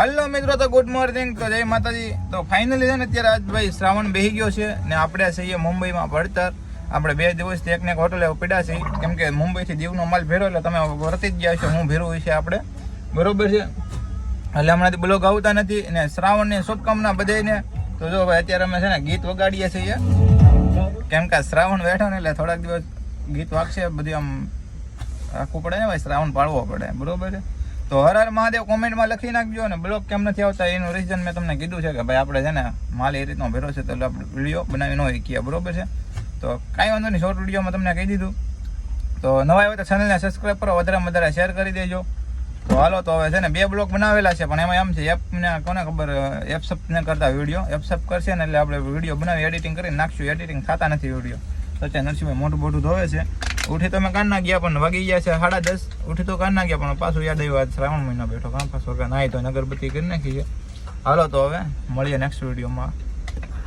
Hello મિત્રો, તો good morning, તો જય માતાજી. તો ફાઇનલી છે ને અત્યારે આજ ભાઈ શ્રાવણ બેસી ગયો છે ને આપણે છીએ મુંબઈમાં ભણતર. આપણે 2 દિવસથી એકને એક હોટલે પીડા છે, કેમ કે મુંબઈથી દીવનો માલ ભેરો એટલે તમે વર્તી જ ગયા છો હું ભેરું છે આપણે, બરોબર છે. એટલે હમણાંથી બ્લોગ આવતા નથી અને શ્રાવણની શુભકામના બધાને. તો જો ભાઈ અત્યારે અમે છે ને ગીત વગાડીએ છીએ, કેમ કે શ્રાવણ બેઠો ને એટલે થોડાક દિવસ ગીત વાગશે, બધું આમ રાખવું પડે ને ભાઈ, શ્રાવણ પાળવો પડે, બરોબર છે. તો હર હર મહાદેવ કોમેન્ટમાં લખી નાખજો. અને બ્લોગ કેમ નથી આવતા એનું રીઝન મેં તમને કીધું છે કે ભાઈ આપણે છે ને માલ એ રીતનો ભેરો છે તો આપણે વિડીયો બનાવી ન શીખીએ, બરોબર છે. તો કાંઈ વાંધો નહીં, શોર્ટ વિડીયોમાં તમને કહી દીધું. તો નવા હોય તો ચેનલને સબસ્ક્રાઈબ કરો, વધારે શેર કરી દેજો. તો હાલો, તો હવે છે ને 2 બ્લોગ બનાવેલા છે, પણ એમાં એમ છે એપને કોને ખબર, એપ સબ ને કરતા વિડીયો એપ સબ કરશે ને એટલે આપણે વિડીયો બનાવી એડિટિંગ કરીને નાખશું. એડિટિંગ થતા નથી વિડીયો. તો નરસિંહભાઈ મોટું ધોવે છે. ઉઠી તો મેં કાન ના ગયા, પણ વાગી ગયા છે 10:30. ઉઠી તો કાન ના ગયા, પણ પાછું યાદ આવ્યું આજ શ્રાવણ મહિનો બેઠો, કામ પાછો નાહી તો અગરબત્તી કરી નાખી છે. હાલો, તો હવે મળીએ નેક્સ્ટ વિડીયોમાં.